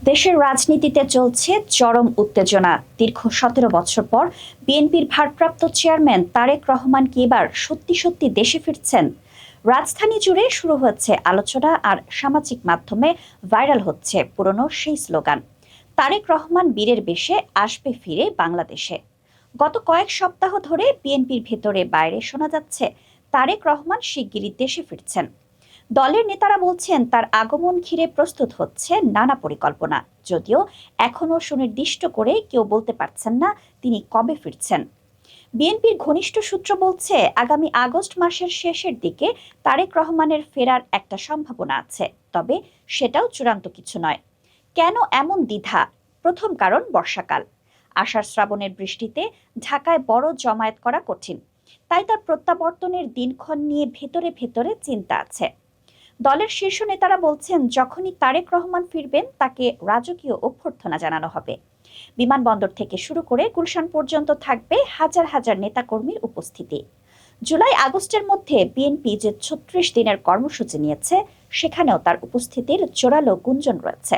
দেশের রাজনীতিতে চলছে চরম উত্তেজনা। দীর্ঘ ১৭ বছর পর বিএনপির ভারপ্রাপ্ত চেয়ারম্যান তারেক রহমান কি এবার সত্যি সত্যি দেশে ফিরছেন? রাজধানী জুড়ে শুরু হচ্ছে আলোচনা, আর সামাজিক মাধ্যমে ভাইরাল হচ্ছে পুরনো সেই স্লোগান, তারেক রহমান বীরের বেশে আসবে ফিরে বাংলাদেশে। গত কয়েক সপ্তাহ ধরে বিএনপির ভেতরে বাইরে শোনা যাচ্ছে তারেক রহমান শিগগিরই দেশে ফিরছেন। দলের নেতারা বলছেন তার আগমন ঘিরে প্রস্তুত হচ্ছে নানা পরিকল্পনা, যদিও এখনও সুনির্দিষ্ট করে কেউ বলতে পারছেন না তিনি কবে ফিরছেন। বিএনপির ঘনিষ্ঠ সূত্র বলছে আগামী আগস্ট মাসের শেষের দিকে তারেক রহমানের ফেরার একটা সম্ভাবনা আছে, তবে সেটাও চূড়ান্ত কিছু নয়। কেন এমন দ্বিধা? প্রথম কারণ বর্ষাকাল। আষাঢ় শ্রাবণের বৃষ্টিতে ঢাকায় বড় জমায়েত করা কঠিন, তাই তার প্রত্যাবর্তনের দিনক্ষণ নিয়ে ভেতরে ভেতরে চিন্তা আছে। দলের শীর্ষ নেতারা বলছেন যখনই তারেক রহমান ফিরবেন তাকে রাজকীয় অভ্যর্থনা জানানো হবে। বিমানবন্দর থেকে শুরু করে গুলশান পর্যন্ত থাকবে হাজার হাজার নেতাকর্মীর উপস্থিতি। জুলাই আগস্টের মধ্যে বিএনপি যে ৩৬ দিনের কর্মসূচি নিয়েছে, সেখানেও তার উপস্থিতির জোরালো গুঞ্জন রয়েছে।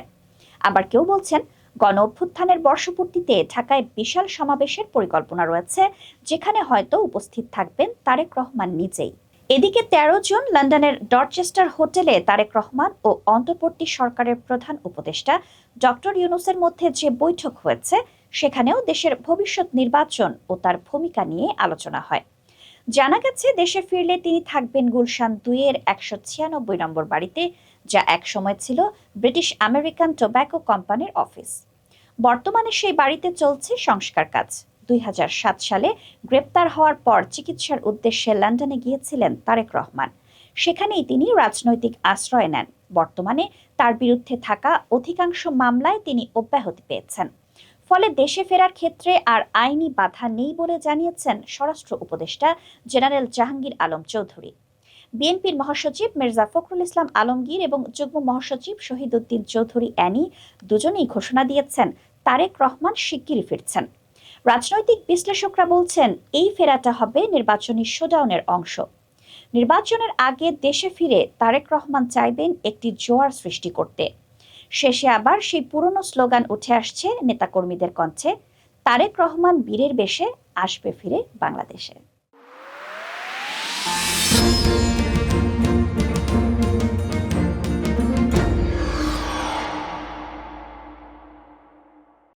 আবার কেউ বলছেন গণ অভ্যুত্থানের বর্ষপূর্তিতে ঢাকায় বিশাল সমাবেশের পরিকল্পনা রয়েছে, যেখানে হয়তো উপস্থিত থাকবেন তারেক রহমান নিজেই। এদিকে ১৩ জুন লন্ডনের ডরচেস্টার হোটেলে তারেক রহমান ও অন্তর্বর্তী সরকারের প্রধান উপদেষ্টা ডক্টর ইউনূসের মধ্যে যে বৈঠক হয়েছে, সেখানেও দেশের ভবিষ্যৎ নির্বাচন ও তার ভূমিকা নিয়ে আলোচনা হয়। জানা গেছে দেশে ফিরলে তিনি থাকবেন গুলশান ২ এর ১৯৬ নম্বর বাড়িতে, যা একসময় ছিল ব্রিটিশ আমেরিকান টোব্যাকো কোম্পানির অফিস। বর্তমানে সেই বাড়িতে চলছে সংস্কার কাজ। ২০০৭ সালে গ্রেপ্তার হওয়ার পর চিকিৎসার উদ্দেশ্যে লন্ডনে গিয়েছিলেন তারেক রহমান। সেখানেই তিনি রাজনৈতিক আশ্রয় নেন। বর্তমানে তার বিরুদ্ধে থাকা অধিকাংশ মামলায় তিনি অব্যাহতি পেয়েছেন। ফলে দেশে ফেরার ক্ষেত্রে আর আইনি বাধা নেই বলে জানিয়েছেন স্বরাষ্ট্র উপদেষ্টা জেনারেল জাহাঙ্গীর আলম চৌধুরী। বিএনপির মহাসচিব মির্জা ফখরুল ইসলাম আলমগীর এবং যুগ্ম মহাসচিব শহীদউদ্দিন চৌধুরী অ্যানি দুজনেই ঘোষণা দিয়েছেন তারেক রহমান শিগগিরই ফিরছেন। রাজনৈতিক বিশ্লেষকরা বলছেন এই ফেরাটা হবে নির্বাচনী শোডাউনের অংশ। নির্বাচনের আগে দেশে ফিরে তারেক রহমান চাইবেন একটি জোয়ার সৃষ্টি করতে। শেষে আবার সেই পুরনো স্লোগান উঠে আসছে নেতাকর্মীদের কণ্ঠে, তারেক রহমান বীরের বেশে আসবে ফিরে বাংলাদেশে।